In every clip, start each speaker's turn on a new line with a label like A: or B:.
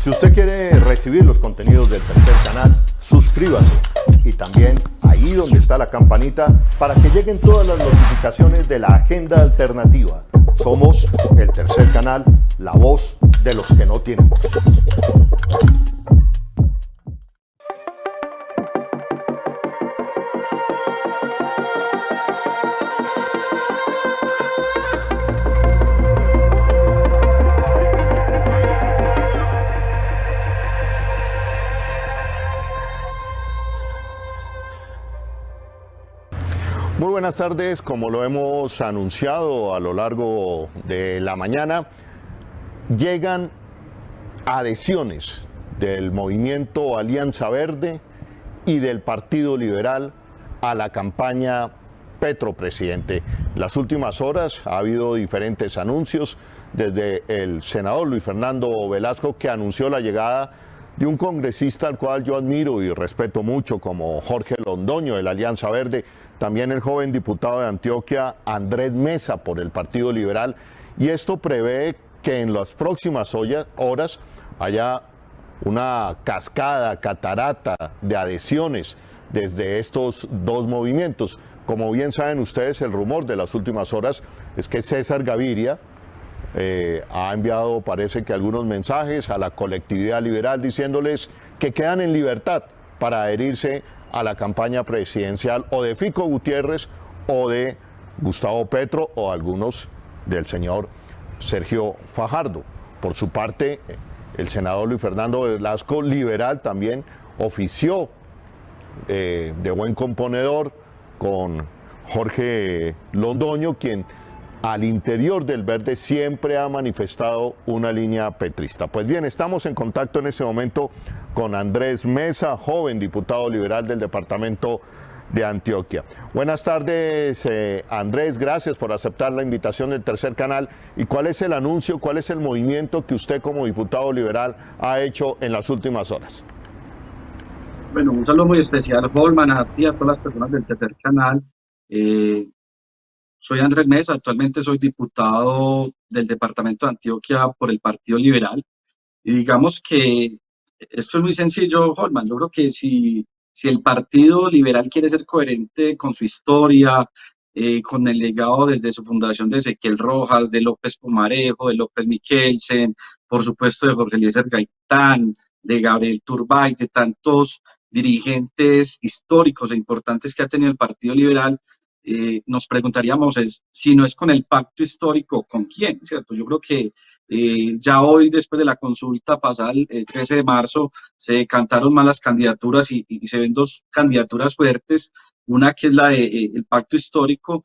A: Si usted quiere recibir los contenidos del Tercer Canal, suscríbase y también ahí donde está la campanita para que lleguen todas las notificaciones de la agenda alternativa. Somos el Tercer Canal, la voz de los que no tienen voz. Muy buenas tardes, como lo hemos anunciado a lo largo de la mañana, llegan adhesiones del movimiento Alianza Verde y del Partido Liberal a la campaña Petro Presidente. En las últimas horas ha habido diferentes anuncios, desde el senador Luis Fernando Velasco, que anunció la llegada de un congresista al cual yo admiro y respeto mucho, como Jorge Londoño de la Alianza Verde, también el joven diputado de Antioquia Andrés Mesa por el Partido Liberal, y esto prevé que en las próximas horas haya una cascada, catarata de adhesiones desde estos dos movimientos. Como bien saben ustedes, el rumor de las últimas horas es que César Gaviria ha enviado, parece que algunos mensajes a la colectividad liberal diciéndoles que quedan en libertad para adherirse a la campaña presidencial o de Fico Gutiérrez o de Gustavo Petro o algunos del señor Sergio Fajardo. Por su parte, el senador Luis Fernando Velasco, liberal, también ofició de buen componedor con Jorge Londoño, quien al interior del Verde siempre ha manifestado una línea petrista. Pues bien, estamos en contacto en este momento con Andrés Mesa, joven diputado liberal del departamento de Antioquia. Buenas tardes, Andrés, gracias por aceptar la invitación del Tercer Canal. ¿Y cuál es el anuncio, cuál es el movimiento que usted como diputado liberal ha hecho en las últimas horas?
B: Bueno, un saludo muy especial, Holman, a ti, a todas las personas del Tercer Canal. Soy Andrés Mesa, actualmente soy diputado del departamento de Antioquia por el Partido Liberal. Y digamos que esto es muy sencillo, Holman. Yo creo que si el Partido Liberal quiere ser coherente con su historia, con el legado desde su fundación de Ezequiel Rojas, de López Pumarejo, de López Miquelsen, por supuesto de Jorge Eliezer Gaitán, de Gabriel Turbay, de tantos dirigentes históricos e importantes que ha tenido el Partido Liberal, nos preguntaríamos si no es con el pacto histórico, ¿con quién? ¿Cierto? Yo creo que ya hoy, después de la consulta pasada, el 13 de marzo, se cantaron más las candidaturas y se ven dos candidaturas fuertes, una que es la del pacto histórico,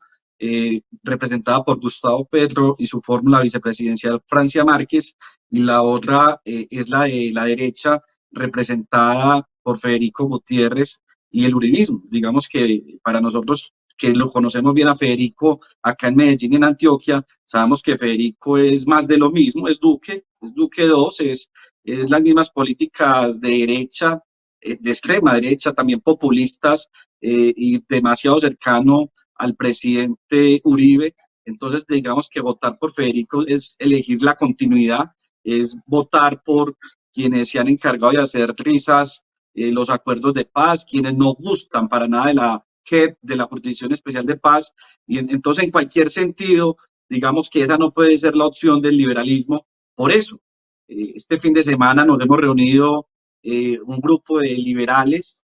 B: representada por Gustavo Petro y su fórmula vicepresidencial Francia Márquez, y la otra es la de la derecha, representada por Federico Gutiérrez y el uribismo. Digamos que para nosotros, que lo conocemos bien a Federico acá en Medellín y en Antioquia, sabemos que Federico es más de lo mismo, es Duque 2, es las mismas políticas de derecha, de extrema derecha, también populistas, y demasiado cercano al presidente Uribe. Entonces, digamos que votar por Federico es elegir la continuidad, es votar por quienes se han encargado de hacer trizas los acuerdos de paz, quienes no gustan para nada de la JEP, de la Jurisdicción Especial de Paz, y entonces en cualquier sentido, digamos que esa no puede ser la opción del liberalismo. Por eso, este fin de semana nos hemos reunido un grupo de liberales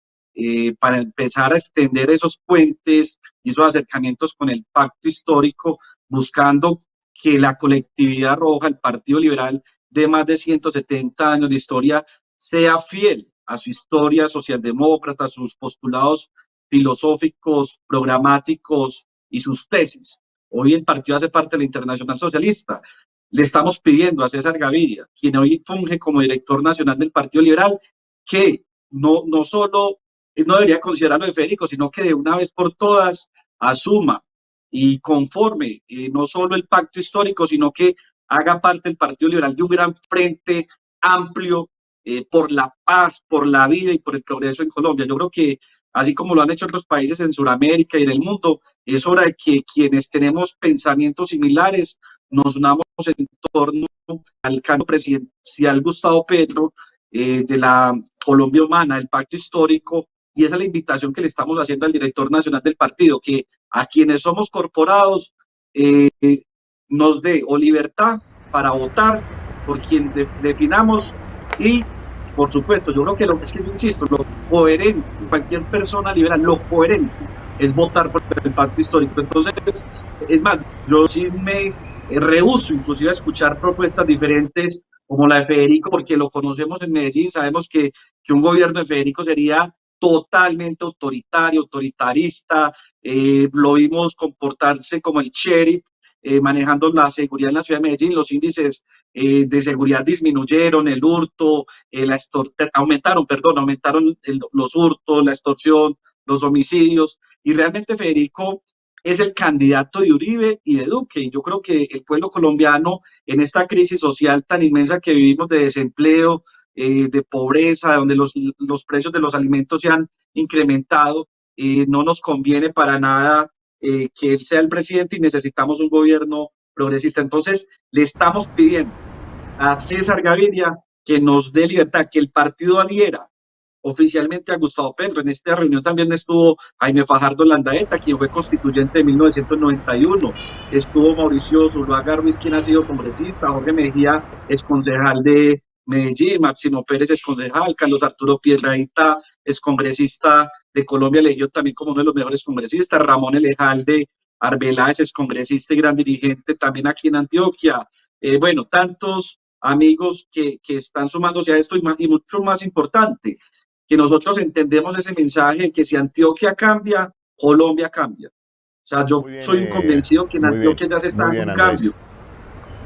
B: para empezar a extender esos puentes y esos acercamientos con el pacto histórico, buscando que la colectividad roja, el Partido Liberal de más de 170 años de historia, sea fiel a su historia socialdemócrata, a sus postulados filosóficos, programáticos y sus tesis. Hoy el partido hace parte de la Internacional Socialista. Le estamos pidiendo a César Gaviria, quien hoy funge como director nacional del Partido Liberal, que no solo no debería considerarlo de Federico, sino que de una vez por todas asuma y conforme no solo el pacto histórico, sino que haga parte del Partido Liberal de un gran frente amplio por la paz, por la vida y por el progreso en Colombia. Yo creo que así como lo han hecho otros países en Sudamérica y en el mundo, es hora de que quienes tenemos pensamientos similares nos unamos en torno al cambio presidencial Gustavo Petro, de la Colombia Humana, el pacto histórico, y esa es la invitación que le estamos haciendo al director nacional del partido, que a quienes somos corporados nos dé o libertad para votar por quien definamos y, por supuesto, yo creo que es que yo insisto, lo coherente, cualquier persona liberal, lo coherente es votar por el pacto histórico. Entonces, es más, yo sí me rehúso inclusive a escuchar propuestas diferentes como la de Federico, porque lo conocemos en Medellín, sabemos que un gobierno de Federico sería totalmente autoritario, autoritarista, lo vimos comportarse como el sheriff, manejando la seguridad en la ciudad de Medellín. Los índices de seguridad disminuyeron, el hurto, aumentaron los hurtos, la extorsión, los homicidios, y realmente Federico es el candidato de Uribe y de Duque, y yo creo que el pueblo colombiano en esta crisis social tan inmensa que vivimos de desempleo, de pobreza, donde los precios de los alimentos se han incrementado, no nos conviene para nada que él sea el presidente y necesitamos un gobierno progresista. Entonces, le estamos pidiendo a César Gaviria que nos dé libertad, que el partido adhiera oficialmente a Gustavo Petro. En esta reunión también estuvo Jaime Fajardo Landaeta, quien fue constituyente de 1991. Estuvo Mauricio Zuluaga Ruiz, quien ha sido congresista, Jorge Mejía, exconcejal de Medellín, Máximo Pérez, exconcejal, Carlos Arturo Piedrahita, excongresista de Colombia, elegido también como uno de los mejores congresistas, Ramón Elejalde Arbeláez, excongresista y gran dirigente también aquí en Antioquia. Bueno, tantos amigos que están sumándose a esto y mucho más importante, que nosotros entendemos ese mensaje que si Antioquia cambia, Colombia cambia. O sea, yo soy convencido que en Antioquia ya se está dando un cambio.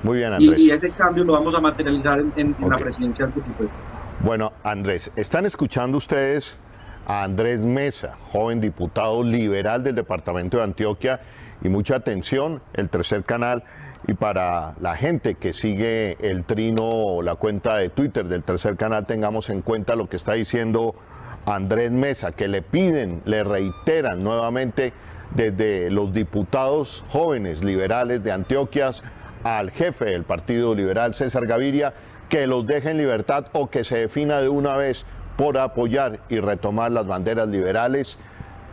A: Muy bien, Andrés.
B: Y ese cambio lo vamos a materializar en la presidencial, por supuesto.
A: Bueno, Andrés, están escuchando ustedes a Andrés Mesa, joven diputado liberal del departamento de Antioquia, y mucha atención, el Tercer Canal, y para la gente que sigue el Trino, la cuenta de Twitter del Tercer Canal, tengamos en cuenta lo que está diciendo Andrés Mesa, que le piden, le reiteran nuevamente desde los diputados jóvenes liberales de Antioquia al jefe del Partido Liberal, César Gaviria, que los deje en libertad o que se defina de una vez por apoyar y retomar las banderas liberales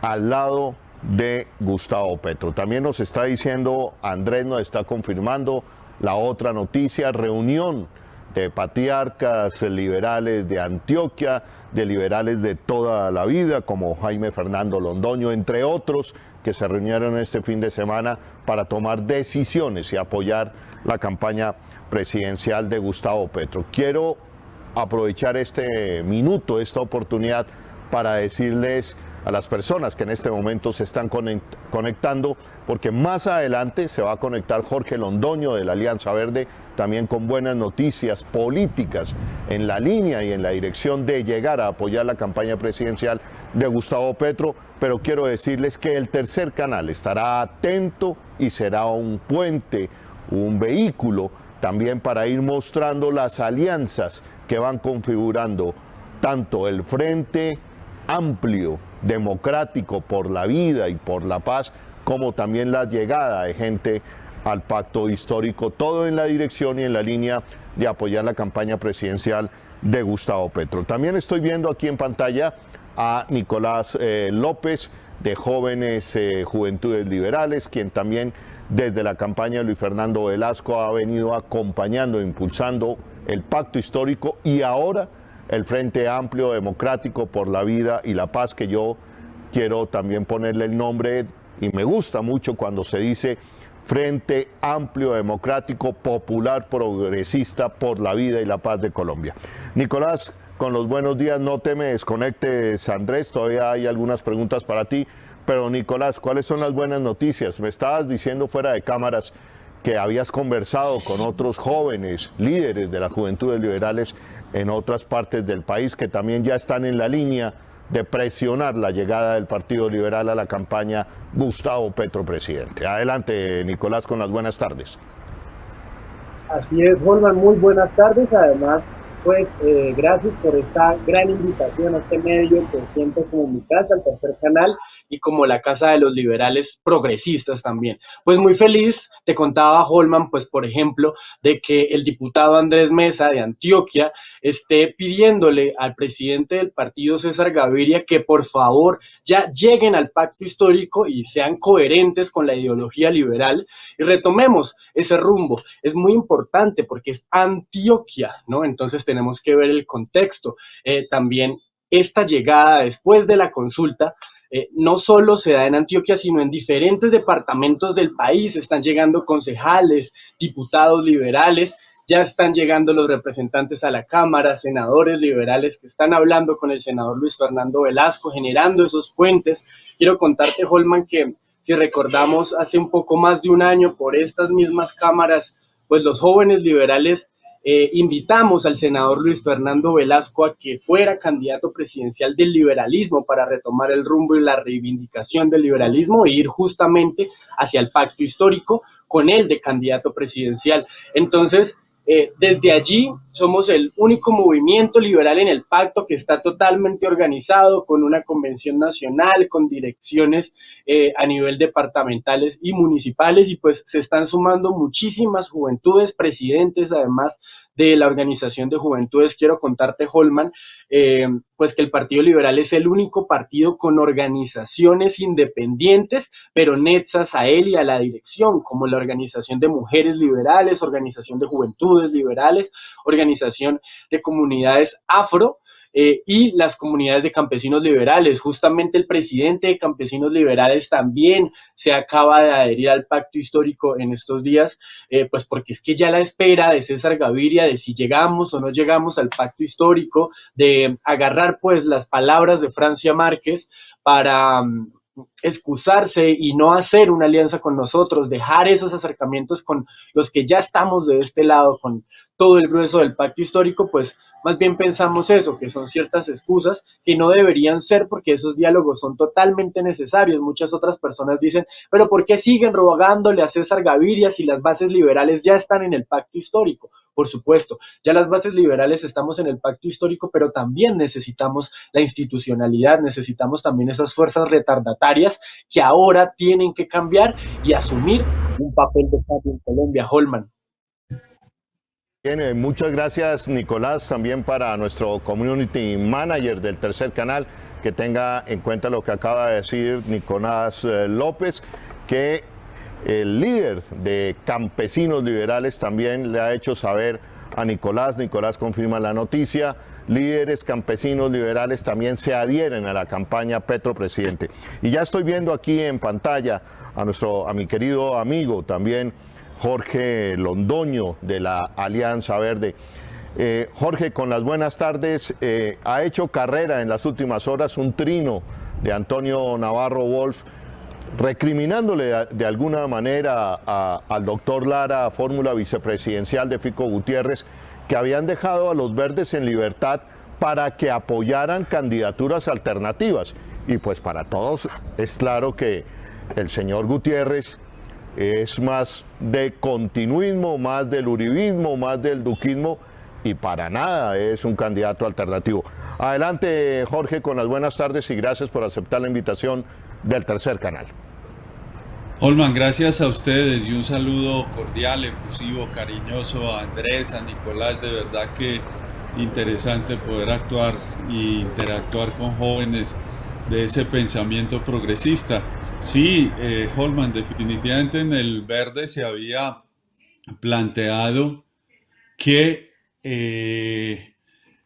A: al lado de Gustavo Petro. También nos está diciendo, Andrés nos está confirmando la otra noticia, reunión de patriarcas liberales de Antioquia, de liberales de toda la vida, como Jaime Fernando Londoño, entre otros, que se reunieron este fin de semana para tomar decisiones y apoyar la campaña presidencial de Gustavo Petro. Quiero aprovechar este minuto, esta oportunidad, para decirles a las personas que en este momento se están conectando, porque más adelante se va a conectar Jorge Londoño de la Alianza Verde, también con buenas noticias políticas en la línea y en la dirección de llegar a apoyar la campaña presidencial de Gustavo Petro, pero quiero decirles que el Tercer Canal estará atento y será un puente, un vehículo también para ir mostrando las alianzas que van configurando tanto el Frente Amplio Democrático por la Vida y por la Paz, como también la llegada de gente al pacto histórico, todo en la dirección y en la línea de apoyar la campaña presidencial de Gustavo Petro. También estoy viendo aquí en pantalla a Nicolás López, de Jóvenes Juventudes Liberales, quien también desde la campaña de Luis Fernando Velasco ha venido acompañando, impulsando el pacto histórico, y ahora el Frente Amplio Democrático por la Vida y la Paz, que yo quiero también ponerle el nombre, y me gusta mucho cuando se dice Frente Amplio Democrático Popular Progresista por la Vida y la Paz de Colombia. Nicolás, con los buenos días, no te me desconectes, Andrés, todavía hay algunas preguntas para ti, pero Nicolás, ¿cuáles son las buenas noticias? Me estabas diciendo fuera de cámaras que habías conversado con otros jóvenes líderes de las Juventudes Liberales en otras partes del país que también ya están en la línea de presionar la llegada del Partido Liberal a la campaña Gustavo Petro presidente. Adelante, Nicolás, con las buenas tardes.
C: Así es, Holman, muy buenas tardes. Además, pues gracias por esta gran invitación a este medio que siento como mi casa, el Tercer Canal, y como la casa de los liberales progresistas también. Pues muy feliz, te contaba Holman, pues por ejemplo, de que el diputado Andrés Mesa de Antioquia esté pidiéndole al presidente del partido, César Gaviria, que por favor ya lleguen al pacto histórico y sean coherentes con la ideología liberal y retomemos ese rumbo. Es muy importante porque es Antioquia, ¿no? Entonces tenemos que ver el contexto. También esta llegada después de la consulta no solo se da en Antioquia, sino en diferentes departamentos del país. Están llegando concejales, diputados liberales, ya están llegando los representantes a la Cámara, senadores liberales que están hablando con el senador Luis Fernando Velasco, generando esos puentes. Quiero contarte, Holman, que si recordamos hace un poco más de un año por estas mismas cámaras, pues los jóvenes liberales invitamos al senador Luis Fernando Velasco a que fuera candidato presidencial del liberalismo para retomar el rumbo y la reivindicación del liberalismo e ir justamente hacia el pacto histórico con él de candidato presidencial. Entonces, desde allí somos el único movimiento liberal en el pacto que está totalmente organizado con una convención nacional, con direcciones a nivel departamentales y municipales, y pues se están sumando muchísimas juventudes, presidentes además de la organización de juventudes. Quiero contarte, Holman, pues que el Partido Liberal es el único partido con organizaciones independientes, pero nexas a él y a la dirección, como la Organización de Mujeres Liberales, Organización de Juventudes Liberales, Organización de Comunidades Afro, y las comunidades de campesinos liberales. Justamente el presidente de Campesinos Liberales también se acaba de adherir al pacto histórico en estos días, pues porque es que ya la espera de César Gaviria de si llegamos o no llegamos al pacto histórico, de agarrar pues las palabras de Francia Márquez para excusarse y no hacer una alianza con nosotros, dejar esos acercamientos con los que ya estamos de este lado, con todo el grueso del pacto histórico, pues más bien pensamos eso, que son ciertas excusas que no deberían ser porque esos diálogos son totalmente necesarios. Muchas otras personas dicen, pero ¿por qué siguen rogándole a César Gaviria si las bases liberales ya están en el pacto histórico? Por supuesto, ya las bases liberales estamos en el pacto histórico, pero también necesitamos la institucionalidad, necesitamos también esas fuerzas retardatarias que ahora tienen que cambiar y asumir un papel de cambio en Colombia. Holman.
A: Bien, muchas gracias, Nicolás, también para nuestro community manager del Tercer Canal, que tenga en cuenta lo que acaba de decir Nicolás López, que el líder de Campesinos Liberales también le ha hecho saber a Nicolás. Nicolás confirma la noticia. Líderes campesinos liberales también se adhieren a la campaña Petro Presidente. Y ya estoy viendo aquí en pantalla a mi querido amigo también, Jorge Londoño, de la Alianza Verde. Jorge, con las buenas tardes. Ha hecho carrera en las últimas horas un trino de Antonio Navarro Wolf, recriminándole de alguna manera al doctor Lara, fórmula vicepresidencial de Fico Gutiérrez, que habían dejado a los verdes en libertad para que apoyaran candidaturas alternativas. Y pues para todos es claro que el señor Gutiérrez es más de continuismo, más del uribismo, más del duquismo, y para nada es un candidato alternativo. Adelante, Jorge, con las buenas tardes y gracias por aceptar la invitación del Tercer Canal.
D: Holman, gracias a ustedes y un saludo cordial, efusivo, cariñoso a Andrés, a Nicolás. De verdad que interesante poder actuar e interactuar con jóvenes de ese pensamiento progresista. Sí, Holman, definitivamente en el Verde se había planteado que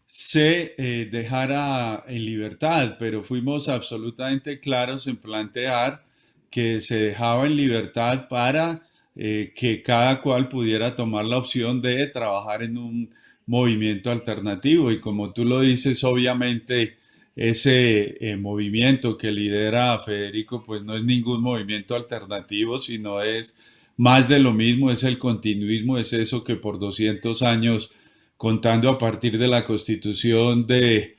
D: se dejara en libertad, pero fuimos absolutamente claros en plantear que se dejaba en libertad para que cada cual pudiera tomar la opción de trabajar en un movimiento alternativo. Y como tú lo dices, obviamente ese movimiento que lidera Federico, pues no es ningún movimiento alternativo, sino es más de lo mismo, es el continuismo, es eso que por 200 años, contando a partir de la Constitución de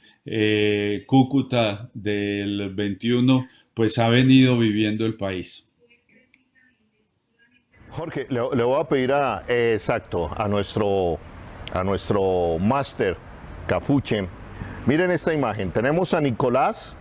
D: Cúcuta del 21, pues ha venido viviendo el país.
A: Jorge, le voy a pedir a nuestro máster Cafuche. Miren esta imagen, tenemos a Nicolás,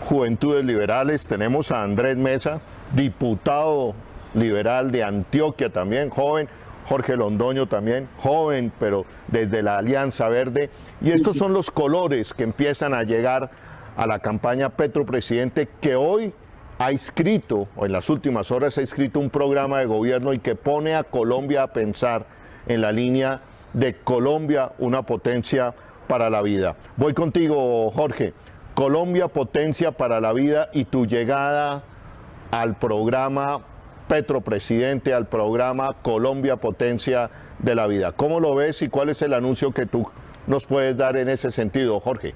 A: Juventudes Liberales, tenemos a Andrés Mesa, diputado liberal de Antioquia también, joven, Jorge Londoño también, joven, pero desde la Alianza Verde, y estos son los colores que empiezan a llegar a la campaña Petro Presidente, que hoy ha inscrito, o en las últimas horas ha inscrito un programa de gobierno y que pone a Colombia a pensar en la línea de Colombia, una potencia para la vida. Voy contigo, Jorge. Colombia, potencia para la vida, y tu llegada al programa Petro Presidente, al programa Colombia, potencia de la vida. ¿Cómo lo ves y cuál es el anuncio que tú nos puedes dar en ese sentido, Jorge?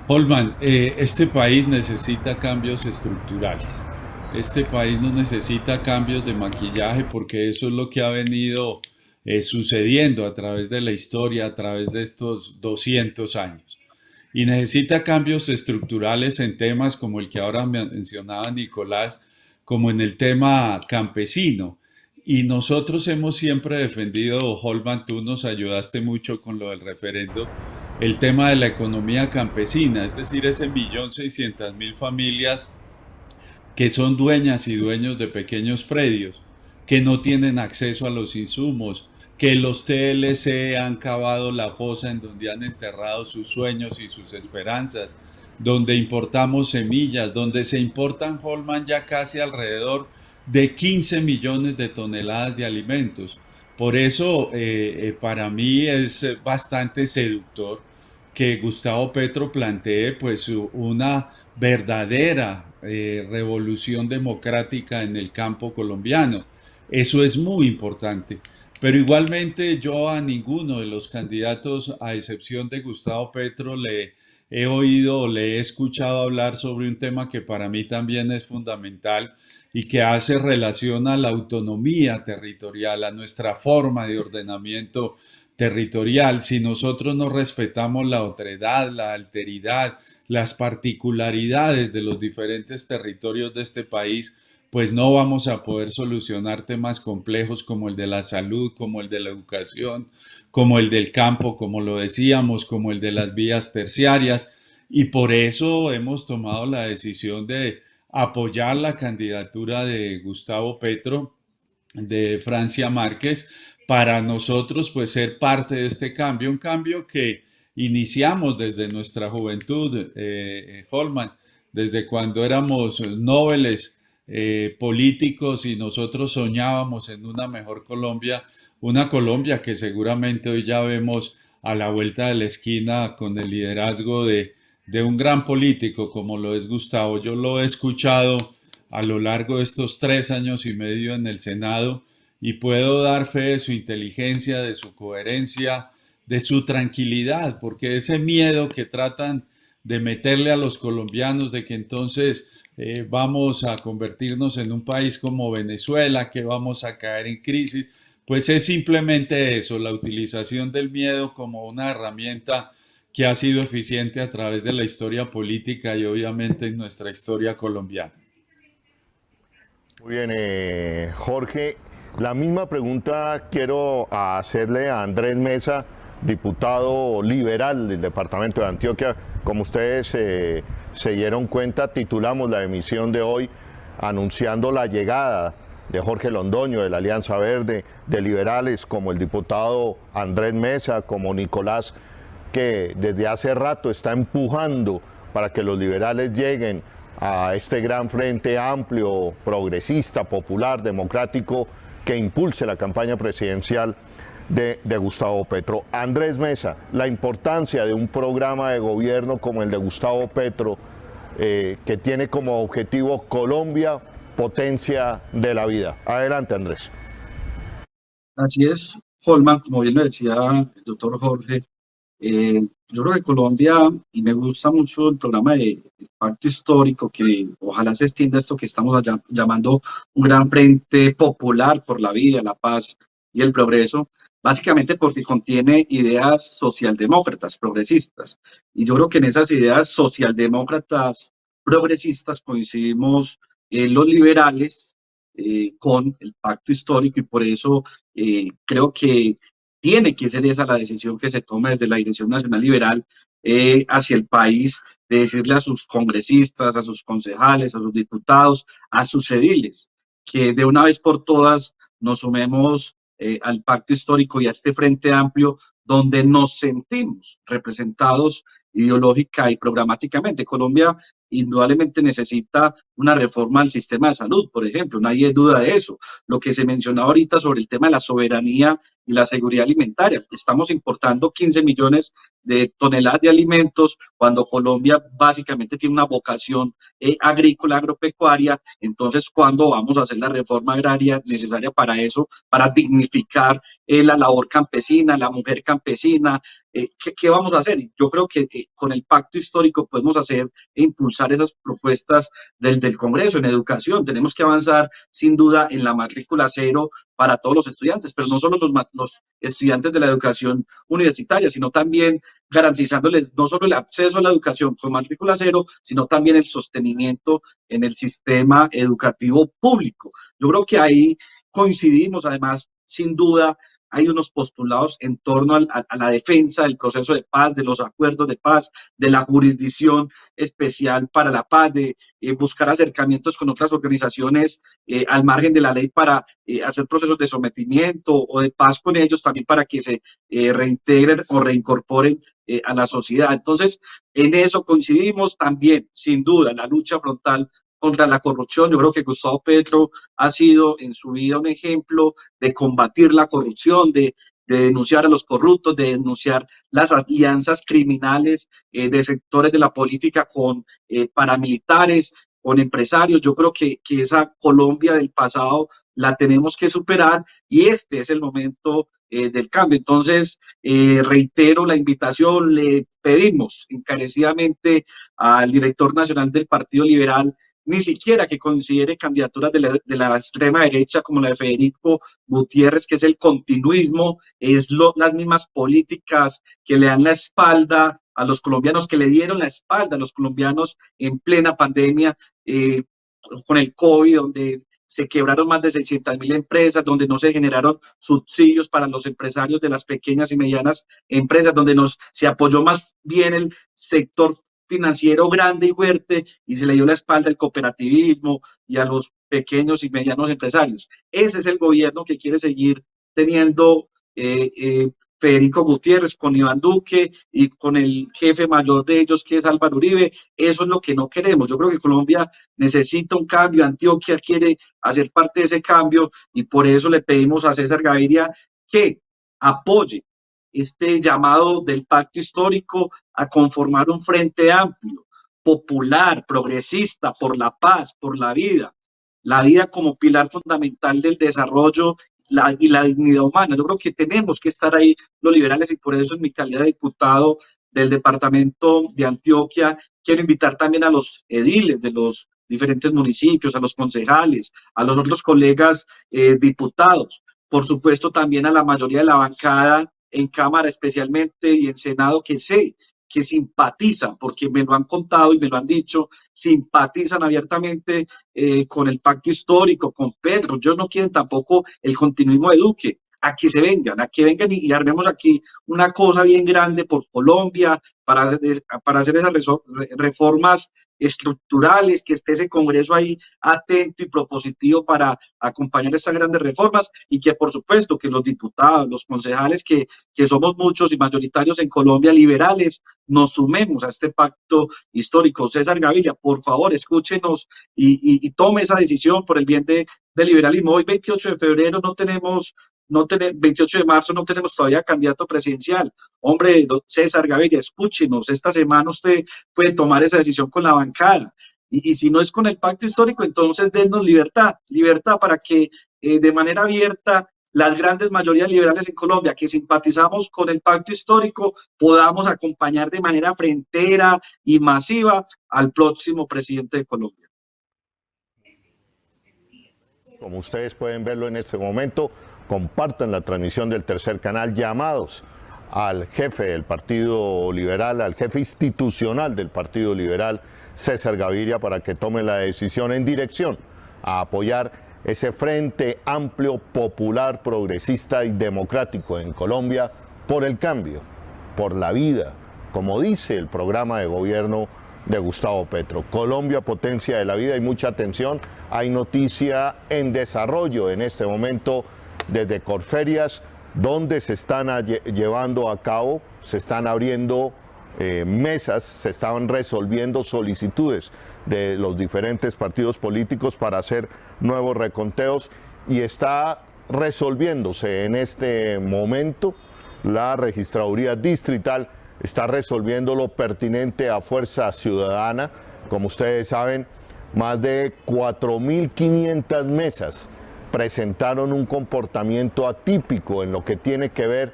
D: Holman, este país necesita cambios estructurales. Este país no necesita cambios de maquillaje, porque eso es lo que ha venido sucediendo a través de la historia, a través de estos 200 años. Y necesita cambios estructurales en temas como el que ahora mencionaba Nicolás, como en el tema campesino. Y nosotros hemos siempre defendido, Holman, tú nos ayudaste mucho con lo del referendo, el tema de la economía campesina, es decir, ese 1.600.000 familias que son dueñas y dueños de pequeños predios, que no tienen acceso a los insumos, que los TLC han cavado la fosa en donde han enterrado sus sueños y sus esperanzas, donde importamos semillas, donde se importan, Holman, ya casi alrededor de 15 millones de toneladas de alimentos. Por eso, para mí es bastante seductor que Gustavo Petro plantee pues una verdadera revolución democrática en el campo colombiano. Eso es muy importante. Pero igualmente yo a ninguno de los candidatos, a excepción de Gustavo Petro, le he oído o le he escuchado hablar sobre un tema que para mí también es fundamental y que hace relación a la autonomía territorial, a nuestra forma de ordenamiento territorial. Si nosotros no respetamos la otredad, la alteridad, las particularidades de los diferentes territorios de este país, pues no vamos a poder solucionar temas complejos como el de la salud, como el de la educación, como el del campo, como lo decíamos, como el de las vías terciarias. Y por eso hemos tomado la decisión de apoyar la candidatura de Gustavo Petro, de Francia Márquez, para nosotros pues ser parte de este cambio, un cambio que iniciamos desde nuestra juventud, Holman, desde cuando éramos nobles políticos y nosotros soñábamos en una mejor Colombia, una Colombia que seguramente hoy ya vemos a la vuelta de la esquina con el liderazgo de un gran político como lo es Gustavo. Yo lo he escuchado a lo largo de estos 3 años y medio en el Senado y puedo dar fe de su inteligencia, de su coherencia, de su tranquilidad, porque ese miedo que tratan de meterle a los colombianos de que entonces vamos a convertirnos en un país como Venezuela, que vamos a caer en crisis, pues es simplemente eso, la utilización del miedo como una herramienta que ha sido eficiente a través de la historia política y obviamente en nuestra historia colombiana.
A: Muy bien, Jorge. La misma pregunta quiero hacerle a Andrés Mesa, diputado liberal del departamento de Antioquia. Como ustedes se dieron cuenta, titulamos la emisión de hoy anunciando la llegada de Jorge Londoño de la Alianza Verde, de liberales como el diputado Andrés Mesa, como Nicolás, que desde hace rato está empujando para que los liberales lleguen a este gran frente amplio, progresista, popular, democrático, que impulse la campaña presidencial de Gustavo Petro. Andrés Mesa, la importancia de un programa de gobierno como el de Gustavo Petro, que tiene como objetivo Colombia, potencia de la vida. Adelante, Andrés.
B: Así es, Holman, como bien lo decía el doctor Jorge, yo creo que Colombia, y me gusta mucho el programa de Pacto Histórico, que ojalá se extienda esto que estamos llamando un gran frente popular por la vida, la paz y el progreso, básicamente porque contiene ideas socialdemócratas, progresistas. Y yo creo que en esas ideas socialdemócratas, progresistas, coincidimos los liberales con el Pacto Histórico, y por eso creo que tiene que ser esa la decisión que se toma desde la Dirección Nacional Liberal hacia el país, de decirle a sus congresistas, a sus concejales, a sus diputados, a sus ediles, que de una vez por todas nos sumemos al pacto histórico y a este frente amplio donde nos sentimos representados ideológica y programáticamente. Colombia indudablemente necesita una reforma al sistema de salud, por ejemplo, nadie duda de eso. Lo que se mencionaba ahorita sobre el tema de la soberanía y la seguridad alimentaria. Estamos importando 15 millones de toneladas de alimentos cuando Colombia básicamente tiene una vocación agrícola, agropecuaria. Entonces, ¿cuándo vamos a hacer la reforma agraria necesaria para eso, para dignificar la labor campesina, la mujer campesina? ¿Qué vamos a hacer? Yo creo que con el pacto histórico podemos hacer e impulsar esas propuestas del Congreso en educación. Tenemos que avanzar sin duda en la matrícula cero para todos los estudiantes, pero no solo los estudiantes de la educación universitaria, sino también garantizándoles no solo el acceso a la educación con matrícula cero, sino también el sostenimiento en el sistema educativo público. Yo creo que ahí coincidimos, además, sin duda, hay unos postulados en torno a la defensa del proceso de paz, de los acuerdos de paz, de la jurisdicción especial para la paz, de buscar acercamientos con otras organizaciones al margen de la ley para hacer procesos de sometimiento o de paz con ellos, también para que se reintegren o reincorporen a la sociedad. Entonces, en eso coincidimos también, sin duda, en la lucha frontal contra la corrupción. Yo creo que Gustavo Petro ha sido en su vida un ejemplo de combatir la corrupción, de denunciar a los corruptos, de denunciar las alianzas criminales de sectores de la política con paramilitares, con empresarios. Yo creo que esa Colombia del pasado la tenemos que superar y este es el momento del cambio. Entonces, reitero la invitación, le pedimos encarecidamente al director nacional del Partido Liberal ni siquiera que considere candidaturas de la extrema derecha como la de Federico Gutiérrez, que es el continuismo, las mismas políticas que le dan la espalda a los colombianos, que le dieron la espalda a los colombianos en plena pandemia con el COVID, donde se quebraron más de 600.000 empresas, donde no se generaron subsidios para los empresarios de las pequeñas y medianas empresas, donde se apoyó más bien el sector financiero grande y fuerte y se le dio la espalda al cooperativismo y a los pequeños y medianos empresarios. Ese es el gobierno que quiere seguir teniendo Federico Gutiérrez con Iván Duque y con el jefe mayor de ellos que es Álvaro Uribe. Eso es lo que no queremos. Yo creo que Colombia necesita un cambio, Antioquia quiere hacer parte de ese cambio y por eso le pedimos a César Gaviria que apoye este llamado del pacto histórico a conformar un frente amplio, popular, progresista, por la paz, por la vida como pilar fundamental del desarrollo y la dignidad humana. Yo creo que tenemos que estar ahí los liberales y por eso en mi calidad de diputado del departamento de Antioquia quiero invitar también a los ediles de los diferentes municipios, a los concejales, a los otros colegas diputados, por supuesto también a la mayoría de la bancada en Cámara especialmente y en Senado, que sé que simpatizan, porque me lo han contado y me lo han dicho, simpatizan abiertamente con el pacto histórico, con Petro. Ellos no quieren tampoco el continuismo de Duque. A que vengan y armemos aquí una cosa bien grande por Colombia para hacer esas reformas estructurales, que esté ese Congreso ahí atento y propositivo para acompañar estas grandes reformas y que por supuesto que los diputados, los concejales que somos muchos y mayoritarios en Colombia liberales, nos sumemos a este pacto histórico. César Gaviria, por favor, escúchenos y tome esa decisión por el bien del liberalismo. Hoy 28 de febrero 28 de marzo no tenemos todavía candidato presidencial. Hombre, César Gaviria, escúchenos, esta semana usted puede tomar esa decisión con la bancada. Y si no es con el pacto histórico, entonces dennos libertad para que de manera abierta las grandes mayorías liberales en Colombia que simpatizamos con el pacto histórico podamos acompañar de manera frentera y masiva al próximo presidente de Colombia.
A: Como ustedes pueden verlo en este momento, compartan la transmisión del Tercer Canal, llamados al jefe del Partido Liberal, al jefe institucional del Partido Liberal, César Gaviria, para que tome la decisión en dirección a apoyar ese Frente Amplio, Popular, Progresista y Democrático en Colombia por el cambio, por la vida, como dice el programa de gobierno de Gustavo Petro. Colombia, potencia de la vida, y mucha atención, hay noticia en desarrollo en este momento desde Corferias, donde se están llevando a cabo, se están abriendo mesas, se estaban resolviendo solicitudes de los diferentes partidos políticos para hacer nuevos reconteos, y está resolviéndose en este momento. La registraduría distrital está resolviendo lo pertinente a Fuerza Ciudadana. Como ustedes saben, más de 4.500 mesas presentaron un comportamiento atípico en lo que tiene que ver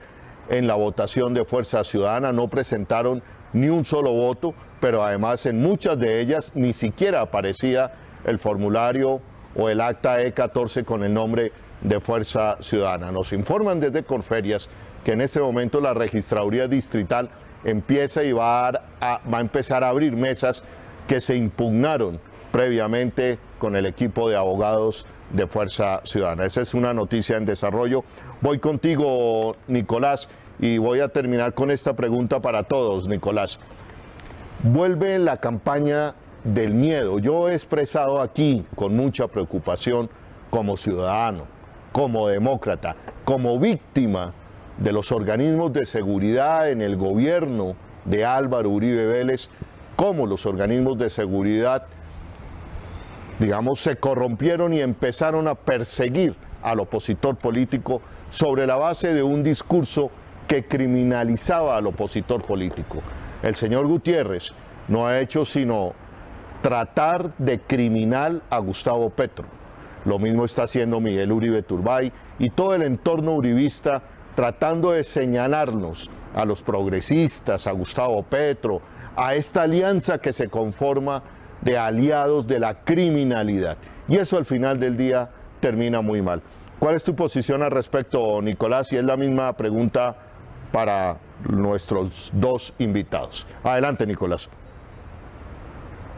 A: en la votación de Fuerza Ciudadana. No presentaron ni un solo voto, pero además en muchas de ellas ni siquiera aparecía el formulario o el acta E14 con el nombre de Fuerza Ciudadana. Nos informan desde Corferias que en este momento la registraduría distrital empieza y va a empezar a abrir mesas que se impugnaron previamente con el equipo de abogados de Fuerza Ciudadana. Esa es una noticia en desarrollo. Voy contigo, Nicolás, y voy a terminar con esta pregunta para todos, Nicolás. Vuelve la campaña del miedo. Yo he expresado aquí con mucha preocupación como ciudadano, como demócrata, como víctima de los organismos de seguridad en el gobierno de Álvaro Uribe Vélez, cómo los organismos de seguridad, digamos, se corrompieron y empezaron a perseguir al opositor político sobre la base de un discurso que criminalizaba al opositor político. El señor Gutiérrez no ha hecho sino tratar de criminal a Gustavo Petro. Lo mismo está haciendo Miguel Uribe Turbay y todo el entorno uribista, tratando de señalarnos a los progresistas, a Gustavo Petro, a esta alianza que se conforma de aliados de la criminalidad. Y eso al final del día termina muy mal. ¿Cuál es tu posición al respecto, Nicolás? Y es la misma pregunta para nuestros dos invitados. Adelante, Nicolás.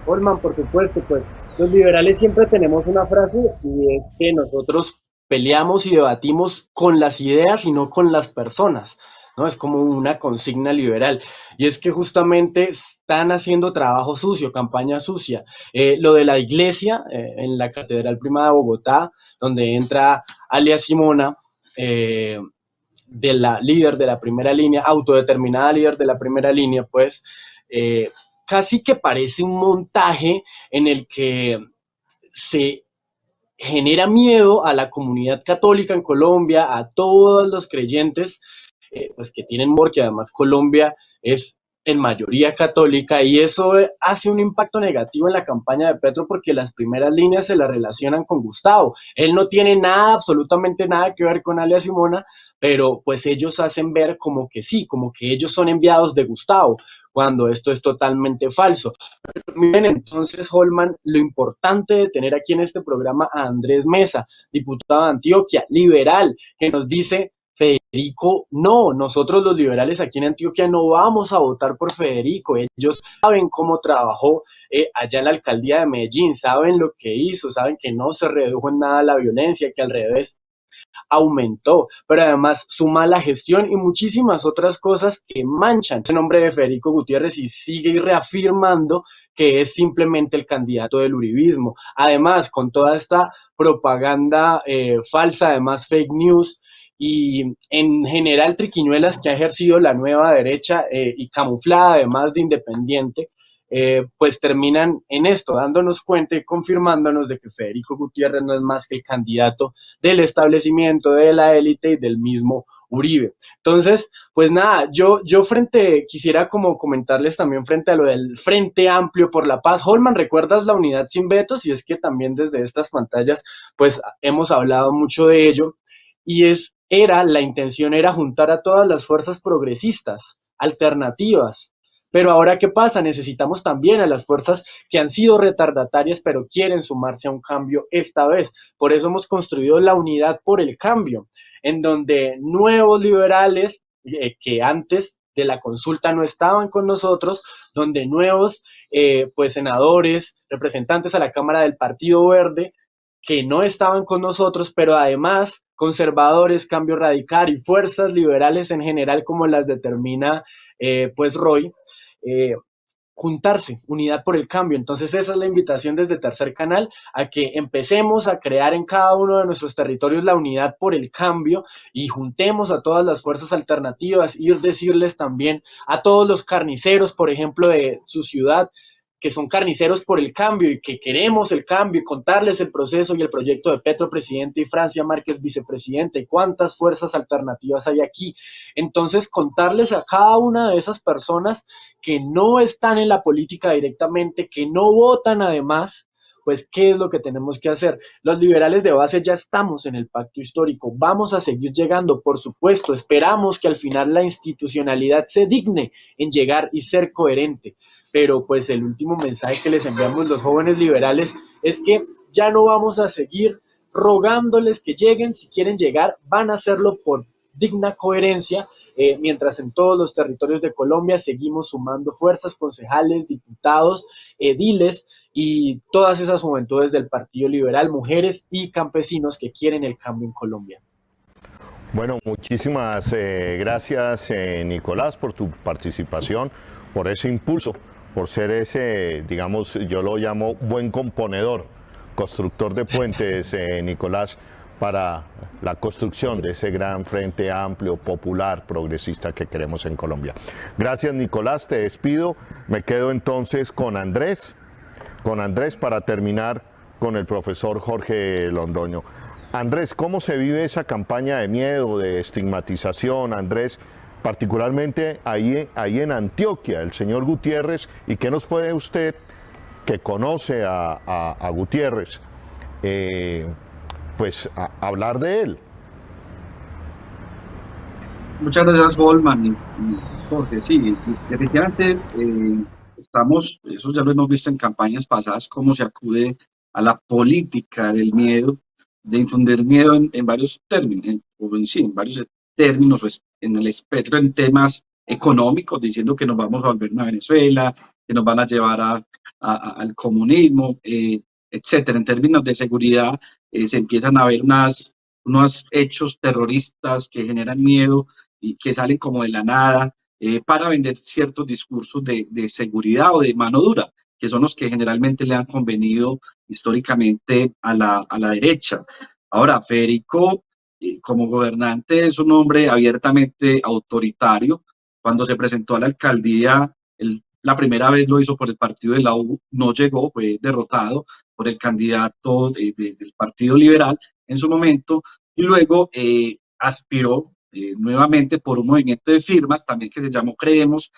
C: Holman, por supuesto, pues los liberales siempre tenemos una frase, y es que nosotros peleamos y debatimos con las ideas y no con las personas, ¿no? Es como una consigna liberal, y es que justamente están haciendo trabajo sucio, campaña sucia. Lo de la iglesia en la Catedral Primada de Bogotá, donde entra Alia Simona, de la líder de la primera línea, autodeterminada líder de la primera línea, pues casi que parece un montaje en el que se genera miedo a la comunidad católica en Colombia, a todos los creyentes, pues que tienen porque además Colombia es en mayoría católica, y eso hace un impacto negativo en la campaña de Petro, porque las primeras líneas se la relacionan con Gustavo. Él no tiene nada, absolutamente nada que ver con Alia Simona, pero pues ellos hacen ver como que sí, como que ellos son enviados de Gustavo, cuando esto es totalmente falso. Pero miren entonces, Holman, lo importante de tener aquí en este programa a Andrés Mesa, diputado de Antioquia, liberal, que nos dice: Federico, no, nosotros los liberales aquí en Antioquia no vamos a votar por Federico. Ellos saben cómo trabajó allá en la alcaldía de Medellín, saben lo que hizo, saben que no se redujo en nada la violencia, que al revés aumentó, pero además su mala gestión y muchísimas otras cosas que manchan el nombre de Federico Gutiérrez, y sigue reafirmando que es simplemente el candidato del uribismo. Además, con toda esta propaganda falsa, además fake news, y en general triquiñuelas que ha ejercido la nueva derecha y camuflada además de independiente, pues terminan en esto, dándonos cuenta y confirmándonos de que Federico Gutiérrez no es más que el candidato del establecimiento, de la élite y del mismo Uribe. Entonces, pues nada, yo quisiera como comentarles también frente a lo del Frente Amplio por la Paz. Holman, ¿recuerdas la unidad sin vetos? Y es que también desde estas pantallas, pues hemos hablado mucho de ello, y la intención era juntar a todas las fuerzas progresistas, alternativas. Pero ahora, ¿qué pasa? Necesitamos también a las fuerzas que han sido retardatarias, pero quieren sumarse a un cambio esta vez. Por eso hemos construido la Unidad por el Cambio, en donde nuevos liberales que antes de la consulta no estaban con nosotros, donde nuevos pues senadores, representantes a la Cámara del Partido Verde, que no estaban con nosotros, pero además conservadores, cambio radical y fuerzas liberales en general, como las determina pues Roy, eh, juntarse, unidad por el cambio. Entonces esa es la invitación desde Tercer Canal, a que empecemos a crear en cada uno de nuestros territorios la unidad por el cambio y juntemos a todas las fuerzas alternativas, ir decirles también a todos los carniceros, por ejemplo, de su ciudad, que son carniceros por el cambio y que queremos el cambio, y contarles el proceso y el proyecto de Petro presidente y Francia Márquez vicepresidente, y cuántas fuerzas alternativas hay aquí. Entonces, contarles a cada una de esas personas que no están en la política directamente, que no votan además, pues qué es lo que tenemos que hacer. Los liberales de base ya estamos en el pacto histórico, vamos a seguir llegando, por supuesto, esperamos que al final la institucionalidad se digne en llegar y ser coherente, pero pues el último mensaje que les enviamos los jóvenes liberales es que ya no vamos a seguir rogándoles que lleguen. Si quieren llegar, van a hacerlo por digna coherencia, mientras en todos los territorios de Colombia seguimos sumando fuerzas, concejales, diputados, ediles y todas esas juventudes del Partido Liberal, mujeres y campesinos que quieren el cambio en Colombia.
A: Bueno, muchísimas gracias, Nicolás, por tu participación, por ese impulso, por ser ese, digamos, yo lo llamo buen componedor, constructor de puentes, Nicolás, para la construcción de ese gran frente amplio, popular, progresista que queremos en Colombia. Gracias, Nicolás, te despido. Me quedo entonces con Andrés para terminar con el profesor Jorge Londoño. Andrés, ¿cómo se vive esa campaña de miedo, de estigmatización, Andrés, particularmente ahí en Antioquia, el señor Gutiérrez? ¿Y qué nos puede usted, que conoce a Gutiérrez, pues hablar de él?
B: Muchas gracias, Holman y Jorge. Sí, efectivamente, eso ya lo hemos visto en campañas pasadas, cómo se acude a la política del miedo, de infundir miedo en varios términos, en varios términos, pues, en el espectro, en temas económicos, diciendo que nos vamos a volver una Venezuela, que nos van a llevar al comunismo, etcétera. En términos de seguridad, se empiezan a ver unos hechos terroristas que generan miedo y que salen como de la nada, para vender ciertos discursos de seguridad o de mano dura, que son los que generalmente le han convenido históricamente a la derecha. Ahora, Federico, como gobernante, es un hombre abiertamente autoritario. Cuando se presentó a la alcaldía, la primera vez lo hizo por el partido de la U, no llegó, fue derrotado por el candidato del Partido Liberal en su momento, y luego aspiró nuevamente por un movimiento de firmas, también que se llamó Creemos,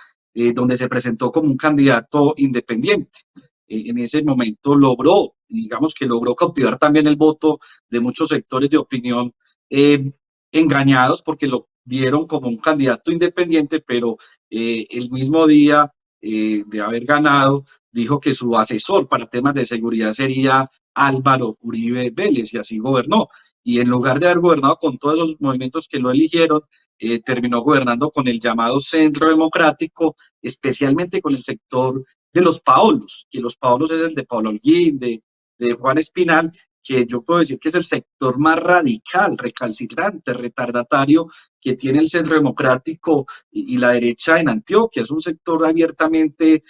B: donde se presentó como un candidato independiente. En ese momento digamos que logró cautivar también el voto de muchos sectores de opinión engañados porque lo vieron como un candidato independiente, pero el mismo día de haber ganado, dijo que su asesor para temas de seguridad sería Álvaro Uribe Vélez, y así gobernó. Y en lugar de haber gobernado con todos los movimientos que lo eligieron, terminó gobernando con el llamado Centro Democrático, especialmente con el sector de los Paolos, que los Paolos es el de Pablo Holguín, de Juan Espinal, que yo puedo decir que es el sector más radical, recalcitrante, retardatario que tiene el Centro Democrático y la derecha en Antioquia. Es un sector abiertamente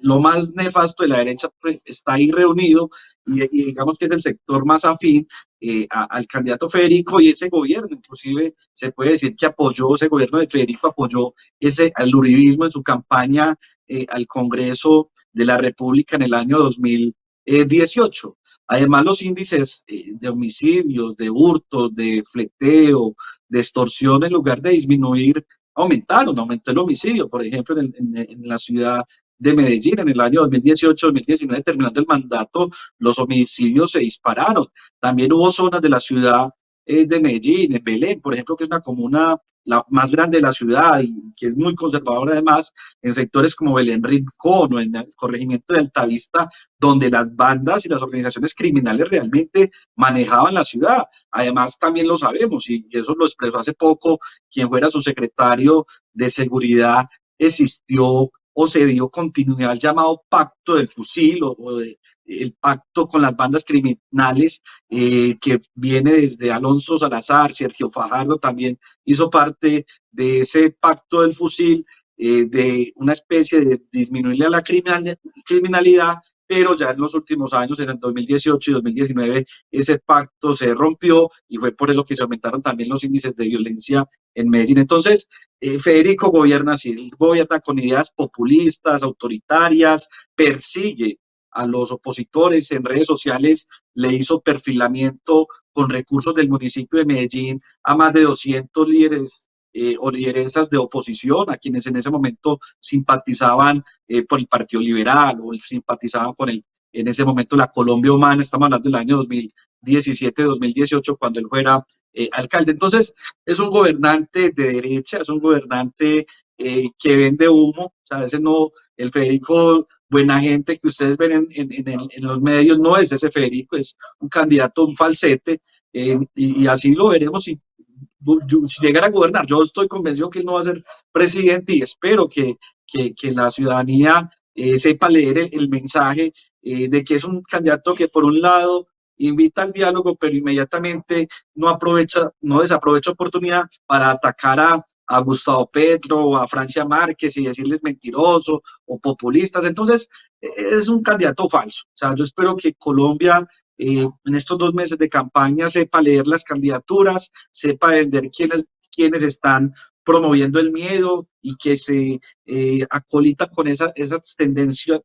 B: lo más nefasto de la derecha, pues, está ahí reunido, y digamos que es el sector más afín al candidato Federico, y ese gobierno inclusive se puede decir que ese gobierno de Federico apoyó al uribismo en su campaña al Congreso de la República en el año 2018. Además, los índices de homicidios, de hurtos, de fleteo, de extorsión, en lugar de disminuir, aumentó el homicidio. Por ejemplo, en la ciudad de Medellín, en el año 2018-2019, terminando el mandato, los homicidios se dispararon. También hubo zonas de la ciudad de Medellín, en Belén, por ejemplo, que es una comuna la más grande de la ciudad y que es muy conservadora además, en sectores como Belén Rincón o en el corregimiento de Altavista, donde las bandas y las organizaciones criminales realmente manejaban la ciudad. Además, también lo sabemos, y eso lo expresó hace poco quien fuera su secretario de seguridad, existió o se dio continuidad al llamado pacto del fusil el pacto con las bandas criminales que viene desde Alonso Salazar. Sergio Fajardo también hizo parte de ese pacto del fusil, de una especie de disminuirle a la criminalidad, pero ya en los últimos años, en el 2018 y 2019, ese pacto se rompió y fue por eso que se aumentaron también los índices de violencia en Medellín. Entonces, Federico gobierna así, él gobierna con ideas populistas, autoritarias, persigue a los opositores en redes sociales, le hizo perfilamiento con recursos del municipio de Medellín a más de 200 líderes o lideresas de oposición, a quienes en ese momento simpatizaban por el Partido Liberal o simpatizaban con en ese momento la Colombia Humana. Estamos hablando del año 2017-2018, cuando él fuera alcalde. Entonces, es un gobernante de derecha, es un gobernante que vende humo. O sea, a veces no, el Federico buena gente que ustedes ven en los medios no es ese Federico, es un candidato, un falsete, y así lo veremos si llegara a gobernar. Yo estoy convencido que él no va a ser presidente y espero que la ciudadanía sepa leer el mensaje de que es un candidato que por un lado invita al diálogo, pero inmediatamente no desaprovecha oportunidad para atacar a Gustavo Petro o a Francia Márquez y decirles mentiroso o populistas. Entonces, es un candidato falso. O sea, yo espero que Colombia en estos 2 meses de campaña sepa leer las candidaturas, sepa vender quiénes están promoviendo el miedo y que se acolitan con esas tendencias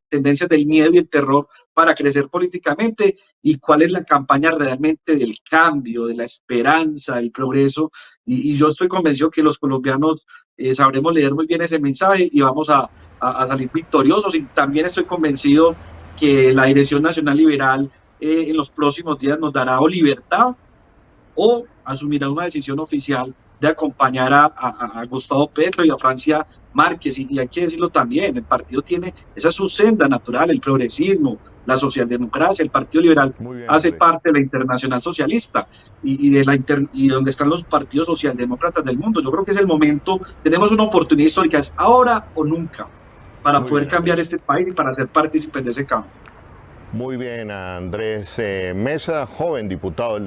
B: del miedo y el terror para crecer políticamente, y cuál es la campaña realmente del cambio, de la esperanza, del progreso. Y yo estoy convencido que los colombianos sabremos leer muy bien ese mensaje y vamos a salir victoriosos. Y también estoy convencido que la Dirección Nacional Liberal en los próximos días nos dará o libertad o asumirá una decisión oficial de acompañar a Gustavo Petro y a Francia Márquez. Y hay que decirlo también, el partido tiene, esa es su senda natural, el progresismo, la socialdemocracia. El Partido Liberal hace parte de la Internacional Socialista y donde están los partidos socialdemócratas del mundo. Yo creo que es el momento, tenemos una oportunidad histórica, es ahora o nunca, para poder cambiar este país y para ser partícipes de ese cambio.
A: Muy bien, Andrés Mesa, joven diputado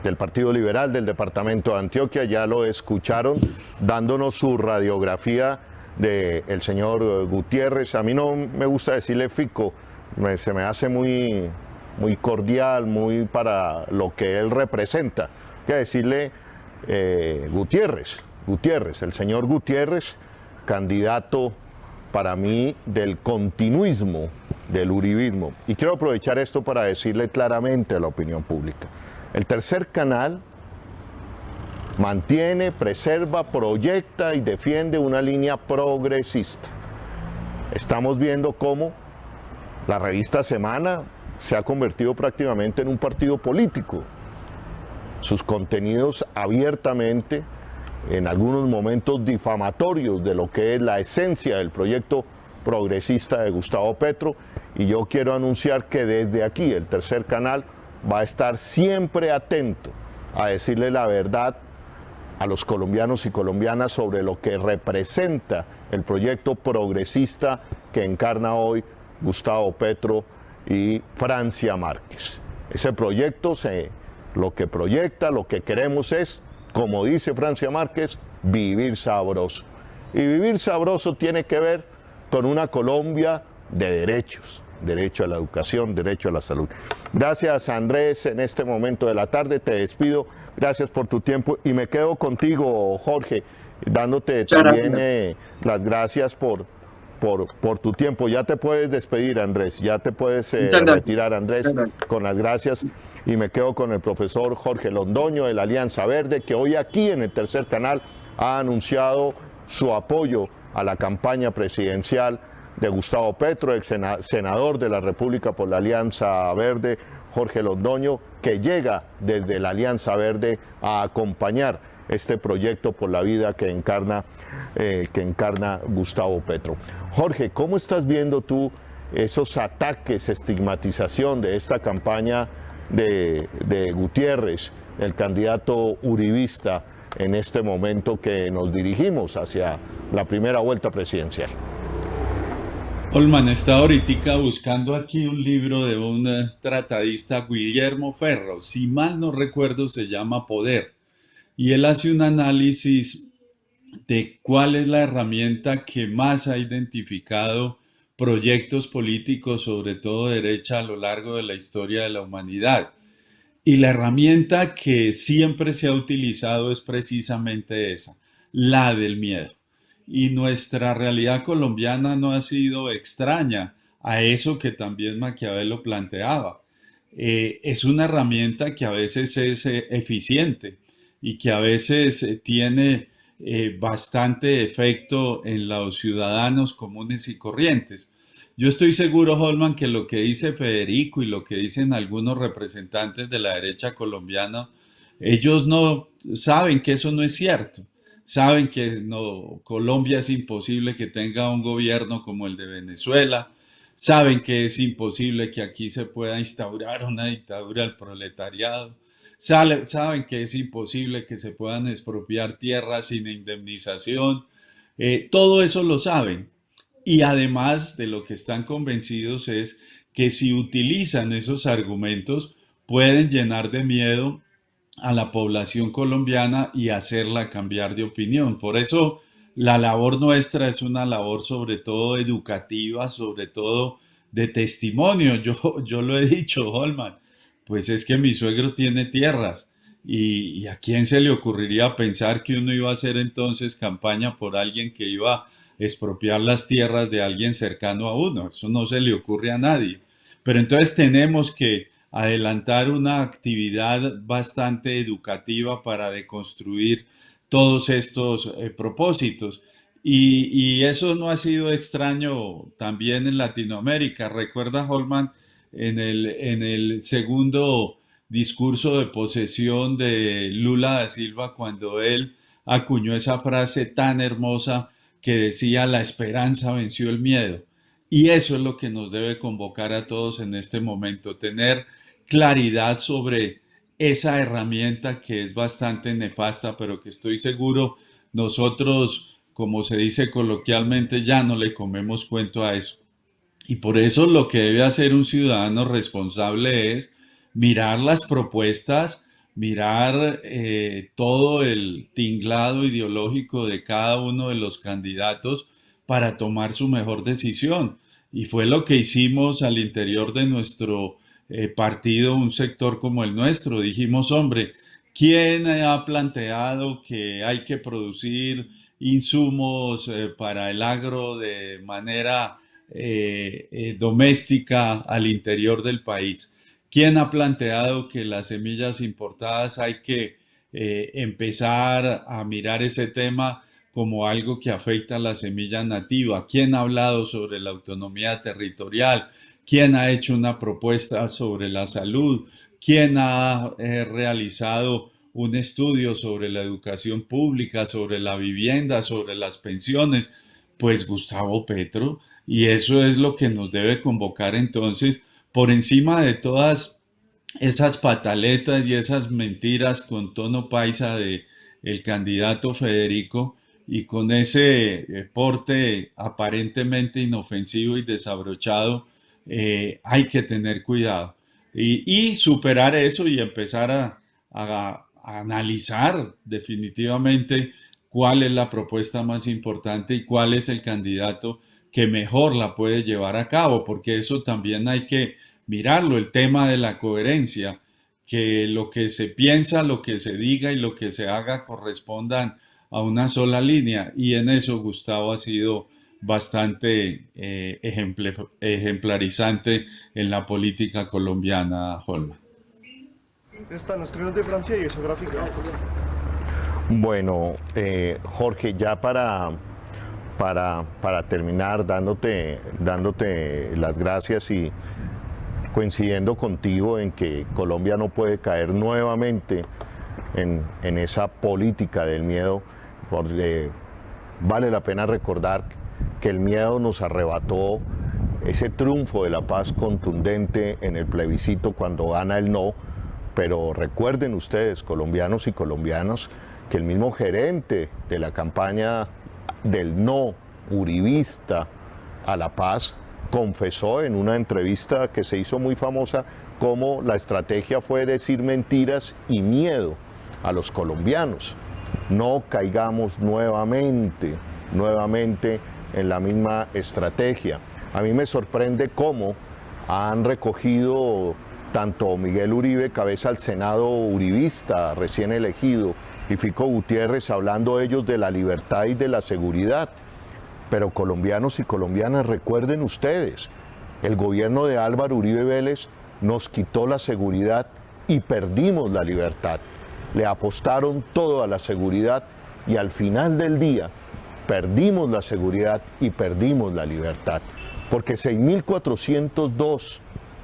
A: del Partido Liberal del departamento de Antioquia. Ya lo escucharon dándonos su radiografía del señor Gutiérrez. A mí no me gusta decirle Fico, se me hace muy cordial, muy para lo que él representa. Hay que decirle Gutiérrez, el señor Gutiérrez, candidato para mí del continuismo, del uribismo. Y quiero aprovechar esto para decirle claramente a la opinión pública. El tercer canal mantiene, preserva, proyecta y defiende una línea progresista. Estamos viendo cómo la revista Semana se ha convertido prácticamente en un partido político. Sus contenidos abiertamente, en algunos momentos difamatorios de lo que es la esencia del proyecto progresista de Gustavo Petro. Y yo quiero anunciar que desde aquí, el tercer canal, va a estar siempre atento a decirle la verdad a los colombianos y colombianas sobre lo que representa el proyecto progresista que encarna hoy Gustavo Petro y Francia Márquez. Ese proyecto, lo que proyecta, lo que queremos es, como dice Francia Márquez, vivir sabroso. Y vivir sabroso tiene que ver con una Colombia de derechos. Derecho a la educación, derecho a la salud. Gracias, Andrés, en este momento de la tarde te despido, gracias por tu tiempo y me quedo contigo, Jorge, dándote también las gracias por tu tiempo. Ya te puedes despedir, Andrés, ya te puedes retirar, Andrés, con las gracias, y me quedo con el profesor Jorge Londoño de la Alianza Verde, que hoy aquí en el tercer canal ha anunciado su apoyo a la campaña presidencial de Gustavo Petro, ex senador de la República por la Alianza Verde, Jorge Londoño, que llega desde la Alianza Verde a acompañar este proyecto por la vida que encarna Gustavo Petro. Jorge, ¿cómo estás viendo tú esos ataques, estigmatización de esta campaña de Gutiérrez, el candidato uribista, en este momento que nos dirigimos hacia la primera vuelta presidencial?
D: Holman, está ahorita buscando aquí un libro de un tratadista, Guillermo Ferro, si mal no recuerdo se llama Poder, y él hace un análisis de cuál es la herramienta que más ha identificado proyectos políticos, sobre todo derecha, a lo largo de la historia de la humanidad. Y la herramienta que siempre se ha utilizado es precisamente esa, la del miedo. Y nuestra realidad colombiana no ha sido extraña a eso que también Maquiavelo planteaba. Es una herramienta que a veces es eficiente y que a veces tiene bastante efecto en los ciudadanos comunes y corrientes. Yo estoy seguro, Holman, que lo que dice Federico y lo que dicen algunos representantes de la derecha colombiana, ellos no saben que eso no es cierto. Saben que no, Colombia es imposible que tenga un gobierno como el de Venezuela. Saben que es imposible que aquí se pueda instaurar una dictadura del proletariado. Saben que es imposible que se puedan expropiar tierras sin indemnización. Todo eso lo saben. Y además de lo que están convencidos es que si utilizan esos argumentos pueden llenar de miedo a la población colombiana y hacerla cambiar de opinión. Por eso la labor nuestra es una labor sobre todo educativa, sobre todo de testimonio. Yo lo he dicho, Holman, pues es que mi suegro tiene tierras y a quién se le ocurriría pensar que uno iba a hacer entonces campaña por alguien que iba a expropiar las tierras de alguien cercano a uno. Eso no se le ocurre a nadie. Pero entonces tenemos que adelantar una actividad bastante educativa para deconstruir todos estos propósitos. Y eso no ha sido extraño también en Latinoamérica. Recuerda, Holman, en el segundo discurso de posesión de Lula da Silva, cuando él acuñó esa frase tan hermosa que decía: la esperanza venció el miedo. Y eso es lo que nos debe convocar a todos en este momento, tener claridad sobre esa herramienta que es bastante nefasta, pero que estoy seguro nosotros, como se dice coloquialmente, ya no le comemos cuento a eso. Y por eso lo que debe hacer un ciudadano responsable es mirar las propuestas, mirar todo el tinglado ideológico de cada uno de los candidatos para tomar su mejor decisión. Y fue lo que hicimos al interior de nuestro partido, un sector como el nuestro. Dijimos, hombre, ¿quién ha planteado que hay que producir insumos para el agro de manera doméstica al interior del país? ¿Quién ha planteado que las semillas importadas hay que empezar a mirar ese tema como algo que afecta a la semilla nativa? ¿Quién ha hablado sobre la autonomía territorial? ¿Quién ha hecho una propuesta sobre la salud? ¿Quién ha realizado un estudio sobre la educación pública, sobre la vivienda, sobre las pensiones? Pues Gustavo Petro. Y eso es lo que nos debe convocar entonces, por encima de todas esas pataletas y esas mentiras con tono paisa de el candidato Federico, y con ese porte aparentemente inofensivo y desabrochado. Hay que tener cuidado y superar eso y empezar a analizar definitivamente cuál es la propuesta más importante y cuál es el candidato que mejor la puede llevar a cabo, porque eso también hay que mirarlo, el tema de la coherencia, que lo que se piensa, lo que se diga y lo que se haga correspondan a una sola línea, y en eso Gustavo ha sido bastante ejemplarizante en la política colombiana, Holman.
E: Están los trinos de Francia y eso graficado.
A: Bueno, Jorge, ya para terminar, dándote las gracias y coincidiendo contigo en que Colombia no puede caer nuevamente en esa política del miedo, porque vale la pena recordar que el miedo nos arrebató ese triunfo de la paz contundente en el plebiscito cuando gana el no, pero recuerden ustedes, colombianos y colombianas, que el mismo gerente de la campaña del no uribista a la paz, confesó en una entrevista que se hizo muy famosa cómo la estrategia fue decir mentiras y miedo a los colombianos. No caigamos nuevamente en la misma estrategia. A mí me sorprende cómo han recogido tanto Miguel Uribe, cabeza del Senado uribista, recién elegido, y Fico Gutiérrez, hablando ellos de la libertad y de la seguridad. Pero colombianos y colombianas, recuerden ustedes, el gobierno de Álvaro Uribe Vélez nos quitó la seguridad y perdimos la libertad. Le apostaron todo a la seguridad y al final del día perdimos la seguridad y perdimos la libertad. Porque 6.402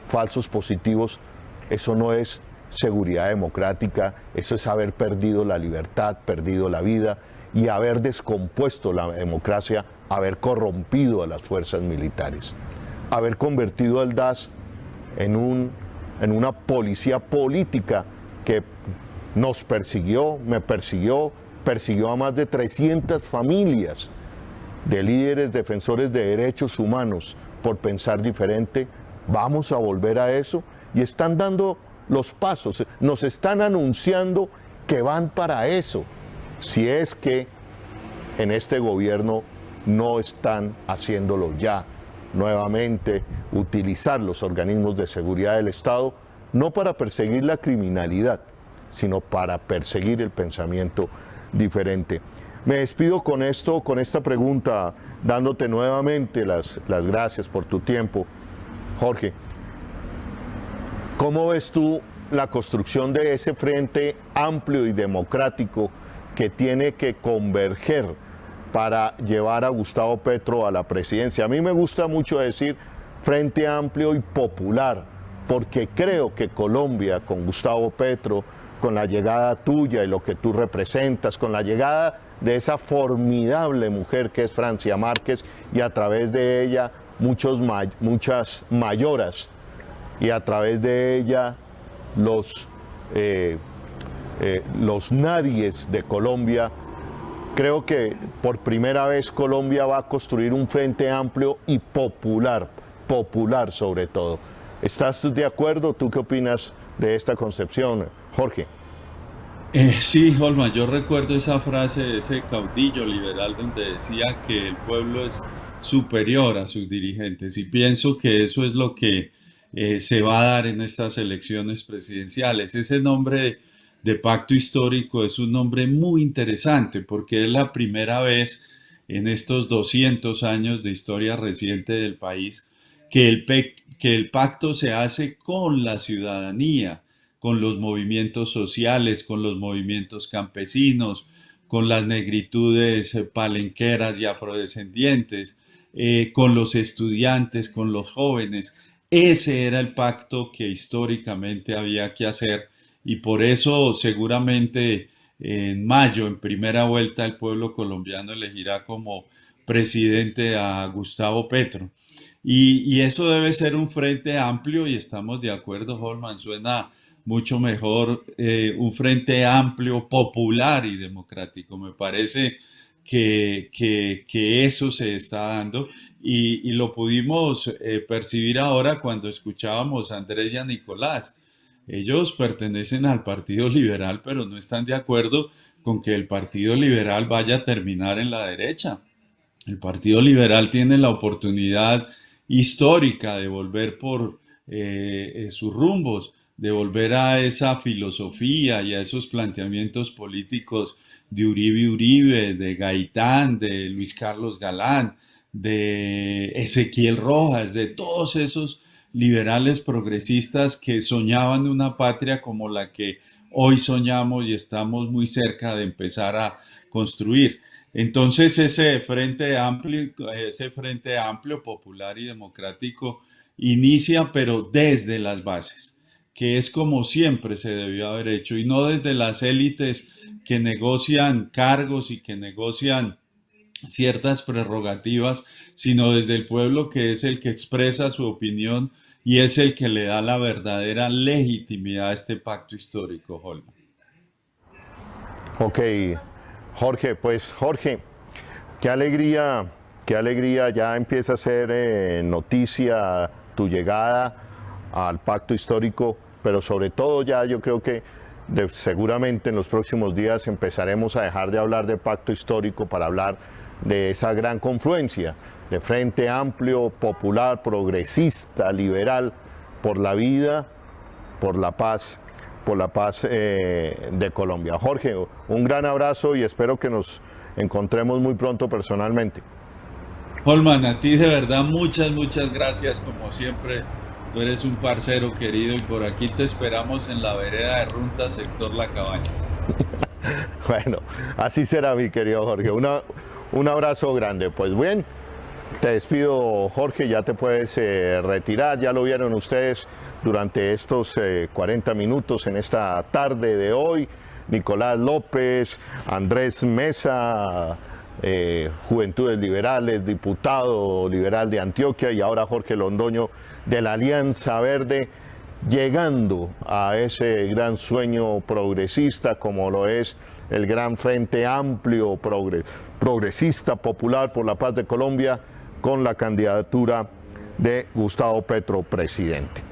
A: falsos positivos, eso no es seguridad democrática, eso es haber perdido la libertad, perdido la vida y haber descompuesto la democracia, haber corrompido a las fuerzas militares, haber convertido al DAS en una policía política que nos persiguió, me persiguió, persiguió a más de 300 familias de líderes defensores de derechos humanos por pensar diferente. Vamos a volver a eso y están dando los pasos, nos están anunciando que van para eso, si es que en este gobierno no están haciéndolo ya. Nuevamente, utilizar los organismos de seguridad del Estado no para perseguir la criminalidad, sino para perseguir el pensamiento diferente. Me despido con esto, con esta pregunta, dándote nuevamente las gracias por tu tiempo. Jorge, ¿cómo ves tú la construcción de ese frente amplio y democrático que tiene que converger para llevar a Gustavo Petro a la presidencia? A mí me gusta mucho decir frente amplio y popular, porque creo que Colombia, con Gustavo Petro, con la llegada tuya y lo que tú representas, con la llegada de esa formidable mujer que es Francia Márquez y a través de ella muchas mayoras y a través de ella los nadies de Colombia, creo que por primera vez Colombia va a construir un frente amplio y popular sobre todo. ¿Estás de acuerdo? ¿Tú qué opinas de esta concepción, Jorge?
D: Sí, Holman, yo recuerdo esa frase de ese caudillo liberal donde decía que el pueblo es superior a sus dirigentes y pienso que eso es lo que se va a dar en estas elecciones presidenciales. Ese nombre de pacto histórico es un nombre muy interesante porque es la primera vez en estos 200 años de historia reciente del país que el pacto se hace con la ciudadanía, con los movimientos sociales, con los movimientos campesinos, con las negritudes palenqueras y afrodescendientes, con los estudiantes, con los jóvenes. Ese era el pacto que históricamente había que hacer y por eso seguramente en mayo, en primera vuelta, el pueblo colombiano elegirá como presidente a Gustavo Petro. Y eso debe ser un frente amplio y estamos de acuerdo, Holman, suena mucho mejor un frente amplio, popular y democrático. Me parece que eso se está dando y lo pudimos percibir ahora cuando escuchábamos a Andrés y a Nicolás. Ellos pertenecen al Partido Liberal, pero no están de acuerdo con que el Partido Liberal vaya a terminar en la derecha. El Partido Liberal tiene la oportunidad histórica de volver por sus rumbos, de volver a esa filosofía y a esos planteamientos políticos de Uribe, de Gaitán, de Luis Carlos Galán, de Ezequiel Rojas, de todos esos liberales progresistas que soñaban una patria como la que hoy soñamos y estamos muy cerca de empezar a construir. Entonces ese frente amplio, popular y democrático inicia, pero desde las bases, que es como siempre se debió haber hecho, y no desde las élites que negocian cargos y que negocian ciertas prerrogativas, sino desde el pueblo que es el que expresa su opinión y es el que le da la verdadera legitimidad a este pacto histórico, Holman.
A: Ok, Jorge, pues Jorge, qué alegría qué alegría, ya empieza a ser noticia tu llegada al pacto histórico, pero sobre todo ya yo creo que seguramente en los próximos días empezaremos a dejar de hablar de pacto histórico para hablar de esa gran confluencia de Frente Amplio, Popular, Progresista, Liberal, por la vida, por la paz de Colombia. Jorge, un gran abrazo y espero que nos encontremos muy pronto personalmente.
D: Holman, a ti de verdad muchas gracias como siempre. Tú eres un parcero querido y por aquí te esperamos en la vereda de Runta, sector La Cabaña.
A: Bueno, así será, mi querido Jorge. Un abrazo grande. Pues bien, te despido, Jorge, ya te puedes retirar. Ya lo vieron ustedes durante estos 40 minutos en esta tarde de hoy. Nicolás López, Andrés Mesa, Juventudes Liberales, diputado liberal de Antioquia, y ahora Jorge Londoño de la Alianza Verde, llegando a ese gran sueño progresista como lo es el gran Frente Amplio, Progresista, Popular por la Paz de Colombia, con la candidatura de Gustavo Petro, presidente.